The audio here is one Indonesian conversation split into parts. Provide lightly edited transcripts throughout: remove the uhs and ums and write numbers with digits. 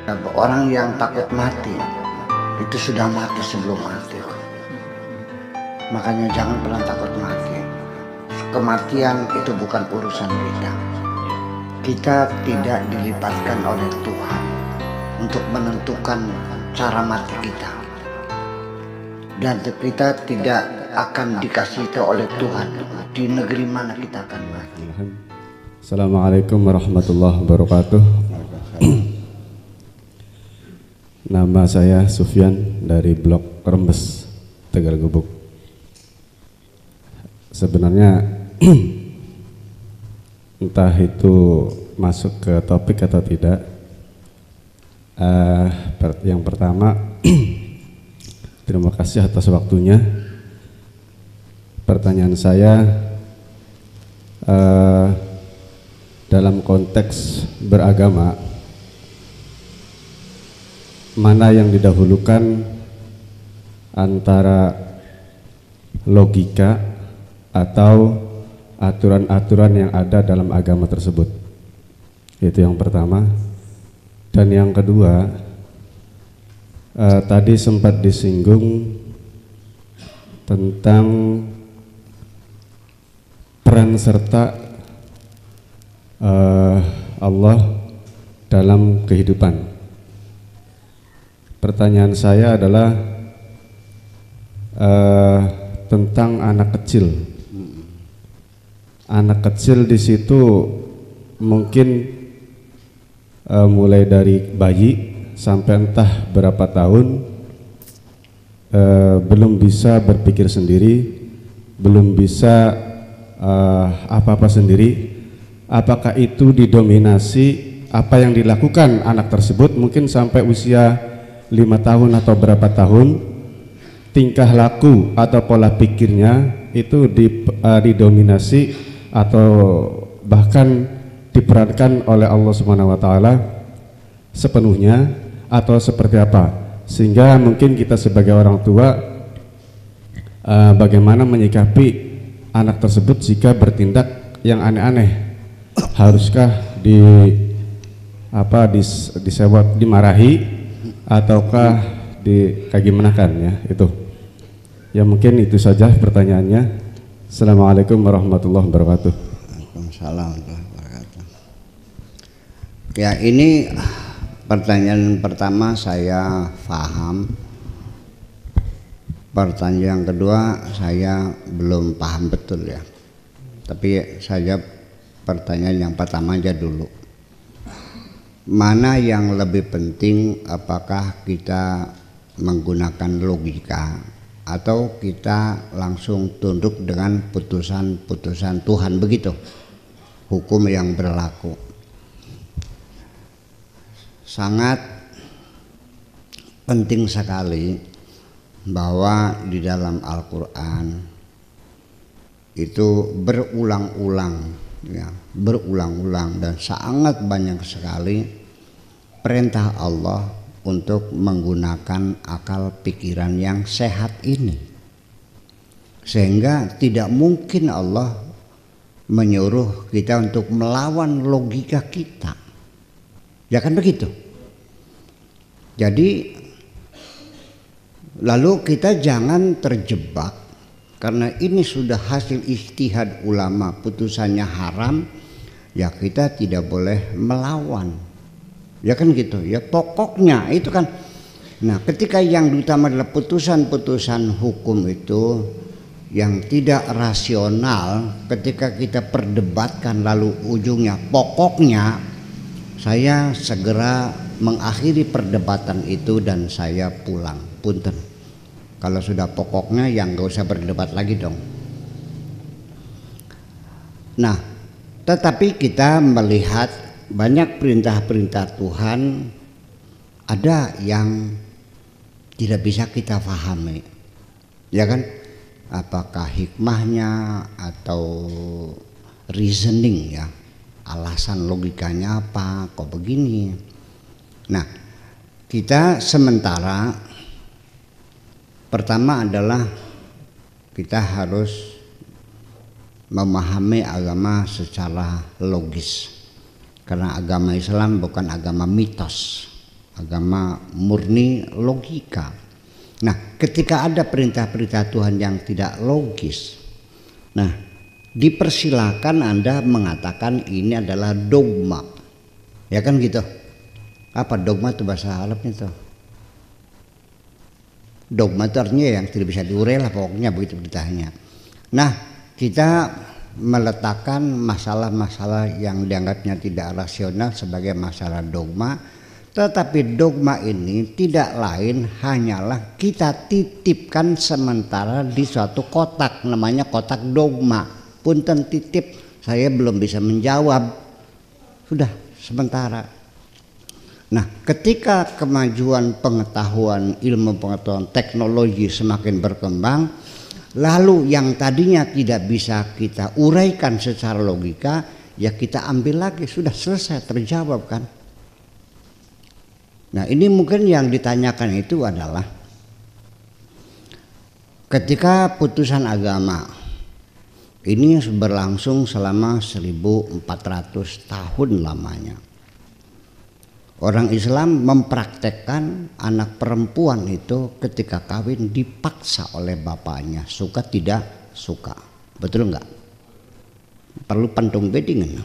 Orang yang takut mati itu sudah mati sebelum mati. Makanya jangan pernah takut mati. Kematian itu bukan urusan kita. Kita tidak dilibatkan oleh Tuhan untuk menentukan cara mati kita. Dan kita tidak akan dikasih tahu oleh Tuhan di negeri mana kita akan mati. Assalamualaikum warahmatullahi wabarakatuh. Nama saya Sufyan dari Blok Rembes, Tegal Gubuk. Sebenarnya entah itu masuk ke topik atau tidak. Yang pertama, terima kasih atas waktunya. Pertanyaan saya dalam konteks beragama, mana yang didahulukan antara logika atau aturan-aturan yang ada dalam agama tersebut? Itu yang pertama. Dan yang kedua, tadi sempat disinggung tentang peran serta Allah dalam kehidupan. Pertanyaan saya adalah tentang anak kecil. Anak kecil di situ mungkin mulai dari bayi sampai entah berapa tahun belum bisa berpikir sendiri, belum bisa apa-apa sendiri. Apakah itu didominasi apa yang dilakukan anak tersebut mungkin sampai usia 5 tahun atau berapa tahun, tingkah laku atau pola pikirnya itu didominasi atau bahkan diperankan oleh Allah Subhanahu wa taala sepenuhnya atau seperti apa, sehingga mungkin kita sebagai orang tua bagaimana menyikapi anak tersebut jika bertindak yang aneh-aneh. Haruskah disewot, dimarahi, ataukah kayak gimana kan ya? Itu ya, mungkin itu saja pertanyaannya. Assalamualaikum warahmatullahi wabarakatuh. Waalaikumsalam warahmatullahi wabarakatuh. Ya, ini pertanyaan pertama saya paham. Pertanyaan yang kedua saya belum paham betul ya. Tapi saya pertanyaan yang pertama aja dulu. Mana yang lebih penting, apakah kita menggunakan logika atau kita langsung tunduk dengan putusan-putusan Tuhan, begitu hukum yang berlaku? Sangat penting sekali bahwa di dalam Al-Quran itu berulang-ulang ya, berulang-ulang dan sangat banyak sekali perintah Allah untuk menggunakan akal pikiran yang sehat ini, sehingga tidak mungkin Allah menyuruh kita untuk melawan logika kita, ya kan begitu. Jadi lalu kita jangan terjebak karena ini sudah hasil ijtihad ulama, putusannya haram, ya kita tidak boleh melawan, ya kan gitu ya, pokoknya itu kan. Nah, ketika yang utama adalah putusan-putusan hukum itu yang tidak rasional, ketika kita perdebatkan lalu ujungnya pokoknya, saya segera mengakhiri perdebatan itu dan saya pulang. Punten, kalau sudah pokoknya yang gak usah berdebat lagi dong. Nah, tetapi kita melihat banyak perintah-perintah Tuhan ada yang tidak bisa kita pahami, ya kan? Apakah hikmahnya atau reasoning ya, alasan logikanya apa kok begini. Nah, kita sementara pertama adalah kita harus memahami agama secara logis, karena agama Islam bukan agama mitos, agama murni logika. Nah, ketika ada perintah-perintah Tuhan yang tidak logis, nah dipersilakan Anda mengatakan ini adalah dogma. Ya kan gitu. Apa dogma itu bahasa Arabnya itu? Dogma itu artinya yang tidak bisa diurai lah, pokoknya begitu beritanya. Nah, kita meletakkan masalah-masalah yang dianggapnya tidak rasional sebagai masalah dogma, tetapi dogma ini tidak lain hanyalah kita titipkan sementara di suatu kotak, namanya kotak dogma. Punten titip, saya belum bisa menjawab, sudah sementara. Nah, ketika kemajuan pengetahuan, ilmu pengetahuan, teknologi semakin berkembang, lalu yang tadinya tidak bisa kita uraikan secara logika, ya kita ambil lagi, sudah selesai, terjawab kan. Nah, ini mungkin yang ditanyakan itu adalah ketika putusan agama ini berlangsung selama 1400 tahun lamanya. Orang Islam mempraktekkan anak perempuan itu ketika kawin dipaksa oleh bapaknya, suka tidak suka. Betul enggak? Perlu pantung bedingan.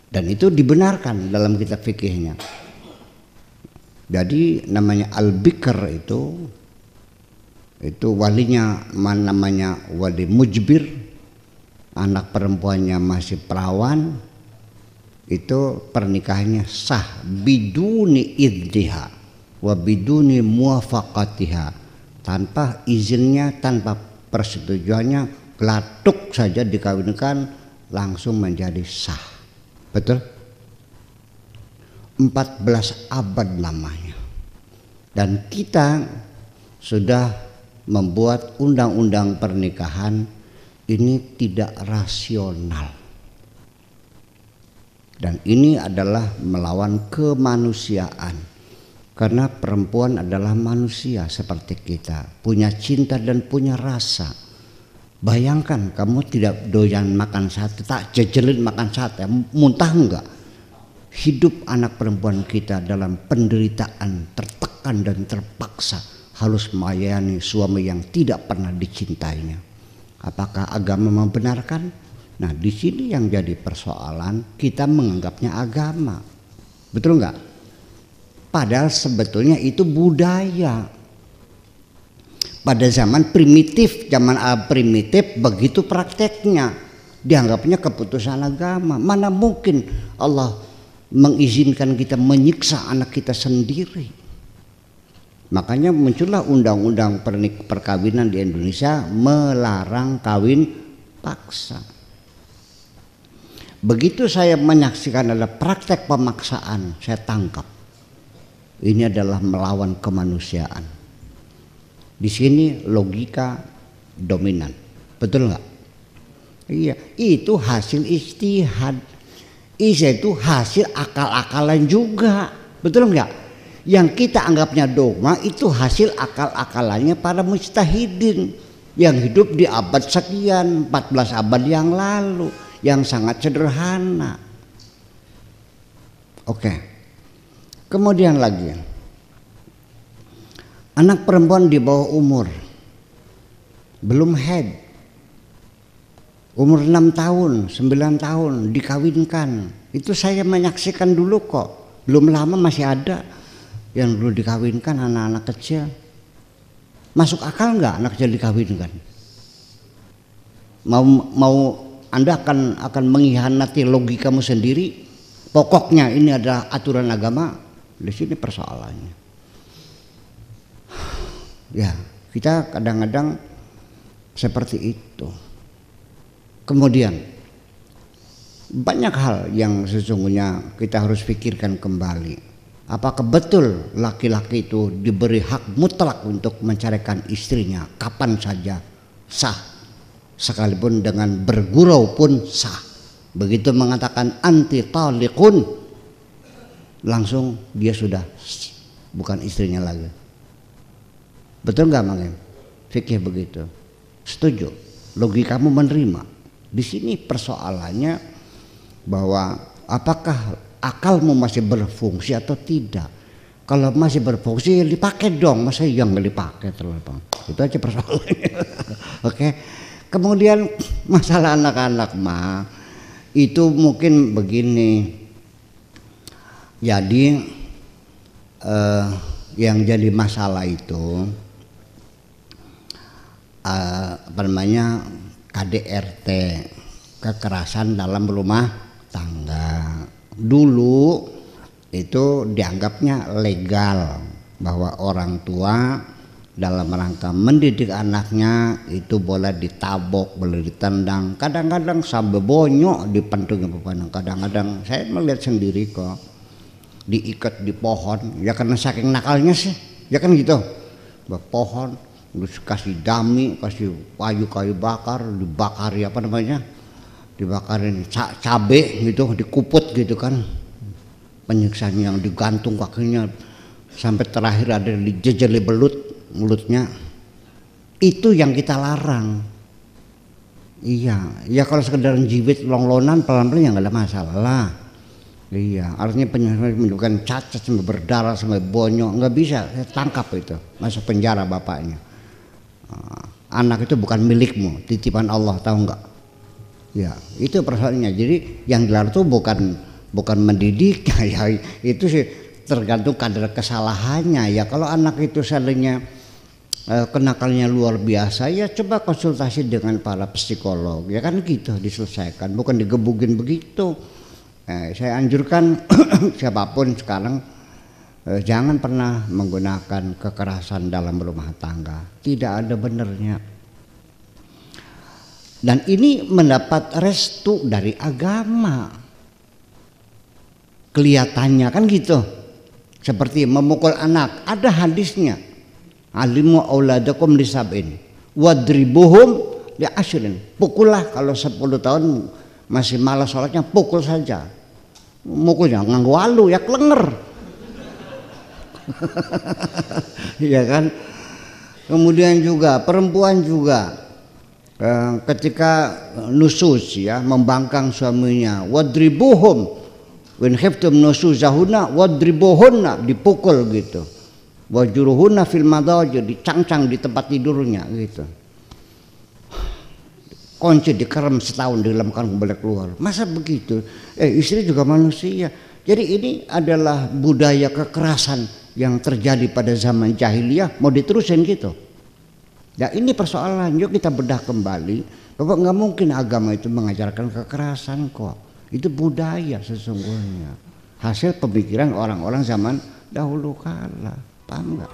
Dan itu dibenarkan dalam kitab fikihnya. Jadi namanya al-bikr itu walinya namanya wali mujbir, anak perempuannya masih perawan, itu pernikahannya sah biduni iddiha wa biduni muwafaqatiha, tanpa izinnya, tanpa persetujuannya, gelatuk saja dikawinkan langsung menjadi sah. Betul? 14 abad lamanya. Dan kita sudah membuat undang-undang pernikahan ini tidak rasional. Dan ini adalah melawan kemanusiaan, karena perempuan adalah manusia seperti kita, punya cinta dan punya rasa. Bayangkan kamu tidak doyan makan sate, tak jejelin makan sate, muntah enggak? Hidup anak perempuan kita dalam penderitaan, tertekan dan terpaksa harus melayani suami yang tidak pernah dicintainya. Apakah agama membenarkan? Nah, di sini yang jadi persoalan, kita menganggapnya agama. Betul enggak? Padahal sebetulnya itu budaya. Pada zaman primitif, primitif begitu prakteknya. Dianggapnya keputusan agama. Mana mungkin Allah mengizinkan kita menyiksa anak kita sendiri. Makanya muncullah undang-undang perkawinan di Indonesia melarang kawin paksa. Begitu saya menyaksikan ada praktek pemaksaan, saya tangkap. Ini adalah melawan kemanusiaan. Di sini logika dominan. Betul nggak? Iya, itu hasil ijtihad. Itu hasil akal-akalan juga. Betul nggak? Yang kita anggapnya dogma itu hasil akal-akalannya para mujtahidin yang hidup di abad sekian, 14 abad yang lalu, yang sangat sederhana. Oke. Kemudian lagi, anak perempuan di bawah umur, belum haid, umur 6 tahun, 9 tahun dikawinkan. Itu saya menyaksikan dulu kok. Belum lama masih ada yang dulu dikawinkan anak-anak kecil. Masuk akal nggak anak kecil dikawinkan? Mau Anda akan mengkhianati logikamu sendiri. Pokoknya ini adalah aturan agama. Di sini persoalannya. Ya, kita kadang-kadang seperti itu. Kemudian banyak hal yang sesungguhnya kita harus pikirkan kembali. Apakah betul laki-laki itu diberi hak mutlak untuk menceraikan istrinya kapan saja sah? Sekalipun dengan bergurau pun sah. Begitu mengatakan anti talikun, langsung dia sudah bukan istrinya lagi. Betul nggak Mang? Fikih begitu. Setuju. Logikamu menerima. Di sini persoalannya bahwa apakah akalmu masih berfungsi atau tidak. Kalau masih berfungsi dipakai dong, masa yang nggak dipakai terlalu bang. Itu aja persoalannya. Oke. Kemudian masalah anak-anak mah itu mungkin begini. Jadi yang jadi masalah itu apa namanya KDRT, kekerasan dalam rumah tangga. Dulu itu dianggapnya legal bahwa orang tua dalam rangka mendidik anaknya itu boleh ditabok, boleh ditendang, kadang-kadang sampai bonyok dipentungin pepanang. Kadang-kadang saya melihat sendiri kok diikat di pohon, ya karena saking nakalnya sih, ya kan gitu. Pohon terus kasih dami, kasih kayu bakar, dibakari apa namanya, dibakarin cabe gitu, dikuput gitu kan, penyiksaan yang digantung kakinya sampai terakhir ada dijejeli mulutnya. Itu yang kita larang. Iya, ya kalau sekedar jiwit long-lonan pelan-pelan ya nggak ada masalah. Iya, artinya menyebabkan cacat sampai berdarah sampai bonyok nggak bisa, saya tangkap itu, masuk penjara bapaknya. Anak itu bukan milikmu, titipan Allah, tahu nggak? Ya, itu persoalannya. Jadi yang dilarang itu bukan mendidik, ya itu sih tergantung kadar kesalahannya. Ya kalau anak itu salahnya kenakalnya luar biasa, ya coba konsultasi dengan para psikolog, ya kan gitu diselesaikan, bukan digebugin begitu. Saya anjurkan siapapun sekarang jangan pernah menggunakan kekerasan dalam rumah tangga, tidak ada benernya. Dan ini mendapat restu dari agama, kelihatannya kan gitu. Seperti memukul anak, ada hadisnya, alimu auladakum lisabin wadribuhum li ashrin. Pukullah, kalau 10 tahun masih malas sholatnya pukul saja. Mukulnya nganggo walu ya klenger. Iya kan. Kemudian juga perempuan juga ketika nusus ya, membangkang suaminya, wadribuhum wen khiftum nusuzahunna wadribuhunna, dipukul gitu. Wajuruhunna fil madajir, dicangcang di tempat tidurnya gitu. Kunci dikerem setahun di dalam kandung boleh keluar. Masa begitu? Istri juga manusia. Jadi ini adalah budaya kekerasan yang terjadi pada zaman jahiliyah, mau diterusin gitu. Ya ini persoalan, yuk kita bedah kembali bahwa nggak mungkin agama itu mengajarkan kekerasan kok. Itu budaya sesungguhnya, hasil pemikiran orang-orang zaman dahulu kala. Paham nggak?